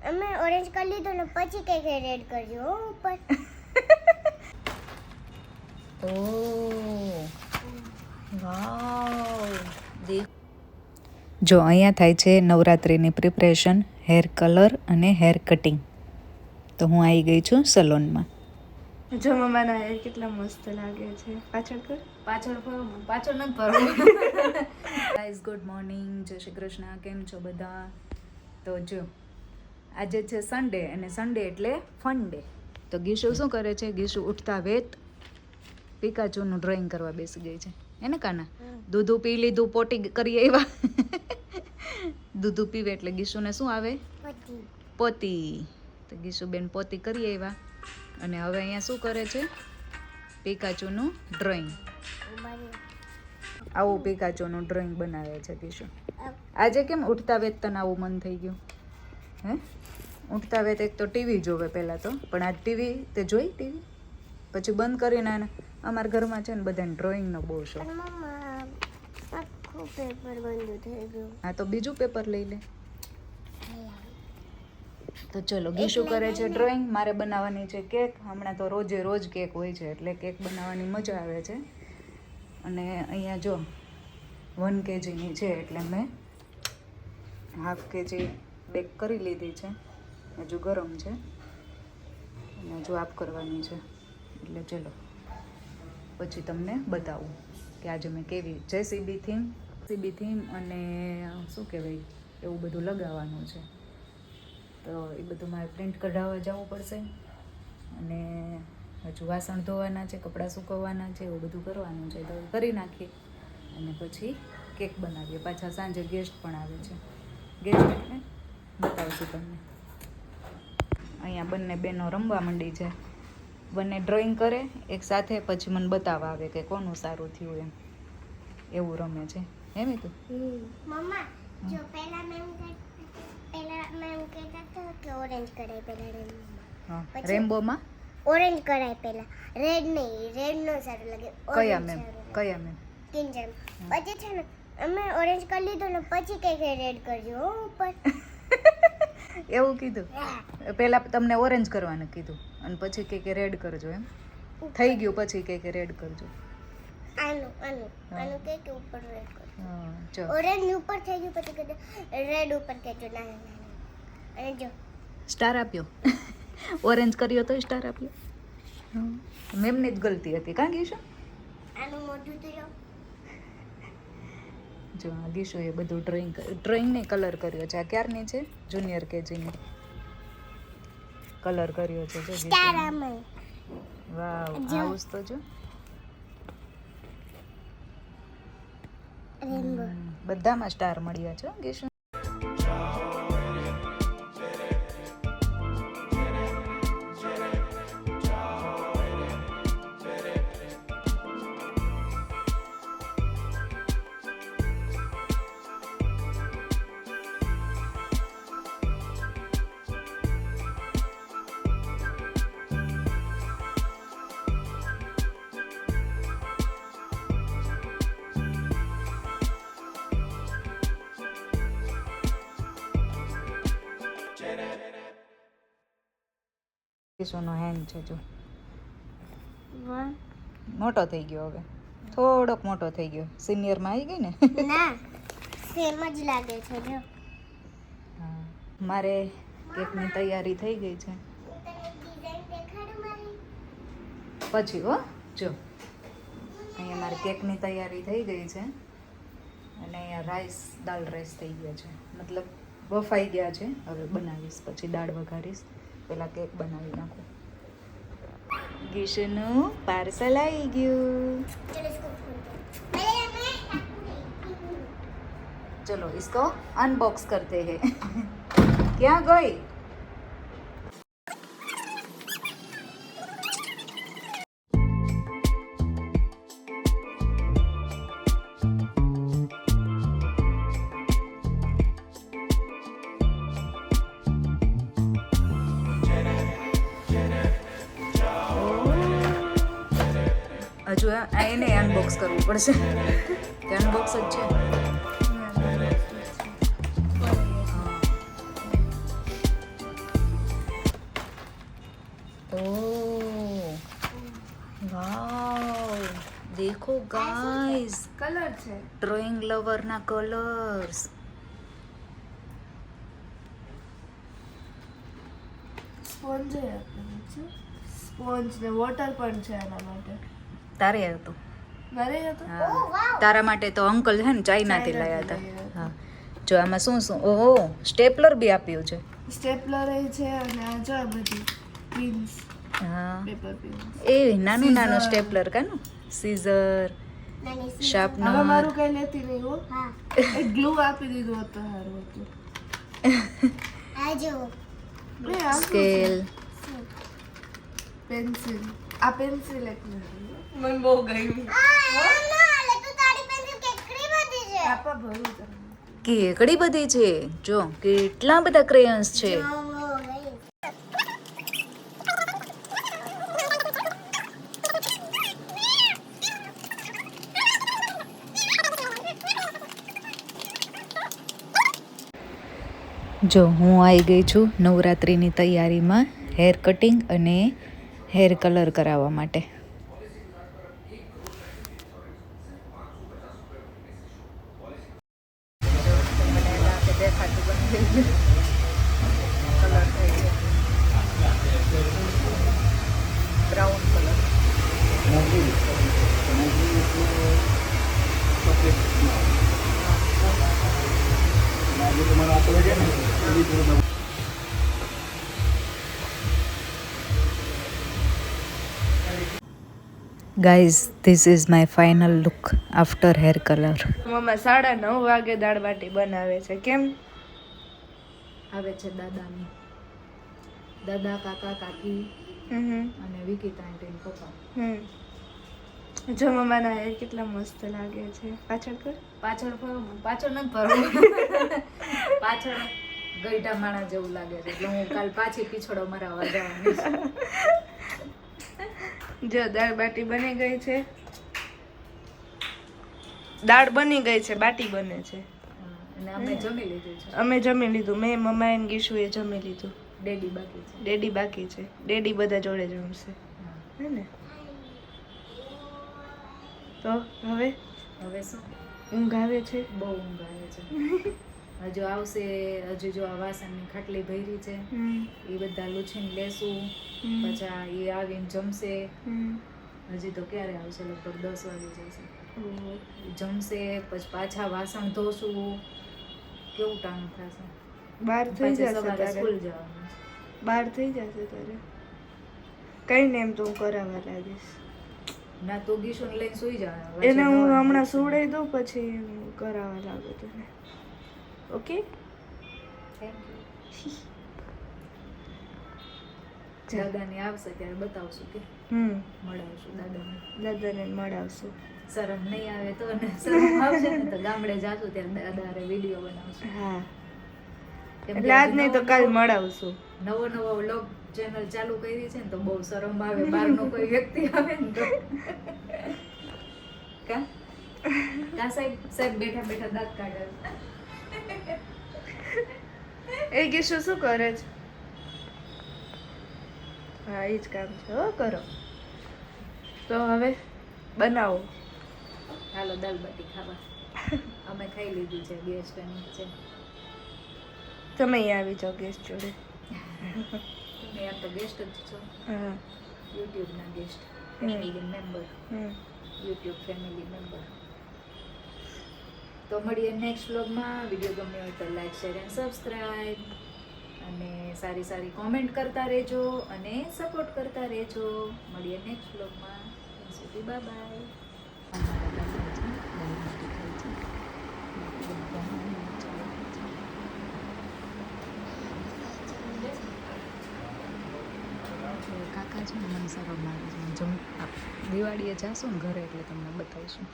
અમે ઓરેન્જ કરી લીધું ને પછી કેક રેડ કરજો હો ઉપર. ઓહ વાવ. જો અહીંયા થાય છે નવરાત્રિની પ્રિપરેશન, હેર કલર અને હેર કટિંગ. તો હું આવી ગઈ છું સલોનમાં. જો મમ્માના હેર કેટલા મસ્ત લાગે છે. પાછળ કર. પાછળ નથી ફરવું. ગાઈઝ ગુડ મોર્નિંગ, જય શ્રી કૃષ્ણ. કેમ છો બધા? તો જો આજે છે સન્ડે અને સન્ડે એટલે ફન ડે. તો ગીશુ શું કરે છે? ગીશુ ઉઠતા વેત પિકાચુનું ડ્રોઈંગ કરવા બેસી ગઈ છે. એને કાના દૂધું પી લીધું, પોટી કરી આવ્યા. દૂધું પીવે એટલે ગીશુને શું આવે? પોતી. તો ગીશુબેન પોતી કરી આવ્યા અને હવે અહીંયા શું કરે છે? પિકાચુનું ડ્રોઈંગ. આવું પિકાચુનું ડ્રોઈંગ બનાવે છે ગીશુ. આજે કેમ ઉઠતા વેત તને આવું મન થઈ ગયું? હે ઉઠતા વેત એક તો ટીવી જોવે પહેલાં તો, પણ આ ટીવી તે જોઈ ટીવી પછી બંધ કરીને અમારા ઘરમાં છે ને બધાને ડ્રોઈંગનો બહુ શોખ. આખું પેપર બંધ થઈ ગયું. હા તો બીજું પેપર લઈ લે. તો ચલો ગીશુ કરે છે ડ્રોઈંગ, મારે બનાવવાની છે કેક. હમણાં તો રોજે રોજ કેક હોય છે એટલે કેક બનાવવાની મજા આવે છે. અને અહીંયા જો 1 kgની છે એટલે મેં 1/2 kg બેક કરી લીધી છે. હજુ ગરમ છે અને હજુ આપ કરવાની છે. એટલે ચલો પછી તમને બતાવું કે આજે મેં કેવી જેસીબી થીમ અને શું કહેવાય એવું બધું લગાવવાનું છે. તો એ બધું મારે પ્રિન્ટ કઢાવવા જવું પડશે અને હજુ વાસણ ધોવાના છે, કપડાં સૂકવવાના છે, એવું બધું કરવાનું છે. તો કરી નાખીએ અને પછી કેક બનાવીએ. પાછા સાંજે ગેસ્ટ પણ આવે છે. ગેસ્ટ એટલે બતાવશું તમને. અહીંયા બંને બહેનો રમવા માંડી છે. બંને ડ્રોઈંગ કરે એક સાથે, પછી મને બતાવવા આવે કે કોનું સારું થયું એમ. એવું રમે છે. હે મીતુ? મમ્મા જો પહેલા મેં કહેતા હતા કે ઓરેન્જ કરાય પહેલા રેમ્બોમાં. હા રેમ્બોમાં ઓરેન્જ કરાય પહેલા, રેડ નહીં, રેડ નો સારું લાગે. કયા મેમ? કયા મેમ? કિંજમ. પછી છે ને અમે ઓરેન્જ કરી લીધું ને પછી કેક રેડ કરજો હો ઉપર. એવું કીધું? પહેલા તમને ઓરેન્જ કરવાનું કીધું અને પછી કે રેડ કરજો એમ થઈ ગયું. પછી કે રેડ કરજો. આનું કેક ઉપર રેડ કરજો. હા ચલો. ઓરેન્જ ઉપર થઈ ગયું પછી કીધું રેડ ઉપર કેજો. ના અને જો સ્ટાર આપ્યો. ઓરેન્જ કર્યો તો સ્ટાર આપ્યો. મેમની જ ગલતી હતી કાં ગીશુ? આનું મોઢું તો જો આ ગીશુએ બધું ડ્રોઈંગને કલર કર્યો છે. આ ક્યારની છે? જુનિયર કેજીની. કલર કર્યો છે જો સ્ટાર ગીશુએ. આમાં વાવ આવું તો જો રેનબો. બધામાં સ્ટાર મળ્યા છે ગીશુ. ગીશુનો હેન્ડ છે જો મોટો થઈ ગયો. હવે થોડોક મોટો થઈ ગયો. સિનિયરમાં આવી ગઈ ને. ના સેમ જ લાગે છે જો. હા મારે કેકની તૈયારી થઈ ગઈ છે. ડિઝાઇન દેખાડું મારી. પછી હો જો અહીંયા મારી કેકની તૈયારી થઈ ગઈ છે અને અહીંયા દાળ રાઈસ થઈ ગયા છે. મતલબ બફાઈ ગયા છે. હવે બનાવીશ પછી દાળ વઘારીશ. પહેલાં કેક બનાવી નાખું. ગીશુનું પાર્સલ આવી ગયું. चलो इसको खोलते चलो इसको अनबॉक्स करते हैं. क्या गई? હજુ એને અનબોક્સ કરવું પડશે. કે અનબોક્સ જ છે. ओह वाव, देखो गाइस, કલર છે. ड्रॉइंग लवर ना कलर्स. સ્પોન્જ આપેલું છે. સ્પોન્જ ને વોટર પણ છે આના માટે. તારે હતું. મારે હતો. હા, તારા માટે તો અંકલ છે ને ચાઇનાથી લાયા હતા. ચાઇનાથી હા, જો આમાં શું શું, ઓહો સ્ટેપલર બી આપ્યું છે. સ્ટેપલર છે અને આ જો આ બધી પિન્સ, હા, પેપર પિન્સ. એ નાનું નાનું Scissor. સ્ટેપલર કાનું, સીઝર, નાની સી- હવે શાર્પનર. મારું કઈ લેતી નહીં હો. હા એક ગ્લુ આપી દીધું હોત તો સારું હતું. આ જો એ આ શું છે? સ્કેલ. પેન્સિલ. આ પેન્સિલ એક મને બહુ ગમ્યું. ના તું તારી પેન્સિલ કેટલી બધી છે આપા ભરું તમે. કેકડી બધી છે, જો કેટલા બધા ક્રેયન્સ છે. જો હું આવી ગઈ છું નવરાત્રિની તૈયારીમાં, હેર કટિંગ અને હેર કલર કરાવવા માટે. Brown colour. Guys, this is my final look after hair colour. મમ્મા 9:30 વાગે દાળ બાટી બનાવે છે. કેમ? આવે છે દાદાની, દાદા, કાકા, કાકી અને વિકિતા આંટી ને પપ્પા. જો મમ્માના હેર કેટલા મસ્ત લાગે છે. પાછળ કર. પાછળ પાછળ નથી ફરવું, પાછળ ગઈઢા માણા જેવું લાગે છે, એટલે હું કાલ પાછી પીછોડો મરાવવા જવાની છું. જો દાળ બાટી બની ગઈ છે. દાળ બની ગઈ છે, બાટી બને છે. અને અમે જમી લીધું છે. અમે જમી લીધું. મેં, મમ્મા અને ગીશુએ જમી લીધું. ડેડી બાકી છે. ડેડી બાકી છે. ડેડી બધા જોડે જમશે, હે ને? તો હવે હવે શું, ઊંઘ આવે છે. બહુ ઊંઘ આવે છે. હજુ આવશે, હજુ જો આ વાસણની ખાટલી ભરી છે, એ બધા લૂછીને લેશું, પછી આ એ આવીને જમશે. હજી તો ક્યારે આવશે, લગભગ 10 વાગી જશે. જમશે પછી પાછા વાસણ ધોશું. કેવું ટાણું થશે. બહાર થઈ પછી જશે સવારે તારે. સ્કૂલ જવાનું છે. બહાર થઈ જશે તારે. કઈ ને એમ તો હું કરાવવા લાગીશ. ના તો ગીશુને લઈને સુઈ જવાનું. એને હું હમણાં સુવડાવી દઉં પછી હું કરાવવા લાગુ તને. ઓકે? દાદાને આવશે ત્યારે બતાવશું કે મળાવશું દાદાને. દાદાને મળાવશું. શરમ નહીં આવે તો, ને શરમ આવશે ને તો ગામડે જાશું ત્યારે દાદા હારે વિડીયો બનાવશું. હા, કેમ કે એટલે આજ નહીં તો કાલ મળાવશું. નવો વ્લોગ ચેનલ ચાલુ કરી છે ને તો બહુ શરમ આવે, બહારનો કોઈ વ્યક્તિ આવે ને તો. કા સાહેબ બેઠા બેઠા દાંત કાઢે. એ ગીશુ શું કરે છે? હા, એ જ કામ છે. હો, કરો. તો હવે બનાવો. હાલો દાલ બાટી ખાવા. અમે ખાઈ લીધું છે, ગેસ્ટ છે. તમે અહીંયા આવી જાઓ ગેસ્ટ જોડે. તમે આમ તો ગેસ્ટ જ છો, હા. યુટ્યુબના guest, family member, YouTube family member. તો મળીએ નેક્સ્ટ વ્લોગમાં. વિડીયો ગમ્યો હોય તો લાઈક, શેર એન્ડ સબસ્ક્રાઈબ, અને સારી સારી કોમેન્ટ કરતા રહેજો અને સપોર્ટ કરતા રહેજો. મળીએ નેક્સ્ટ વ્લોગમાં. ત્યાં સુધી બાય બાય. કાકા છે ને મને સરળ લાગે છે. દિવાળીએ જાશું ને ઘરે એટલે તમને બતાવીશું.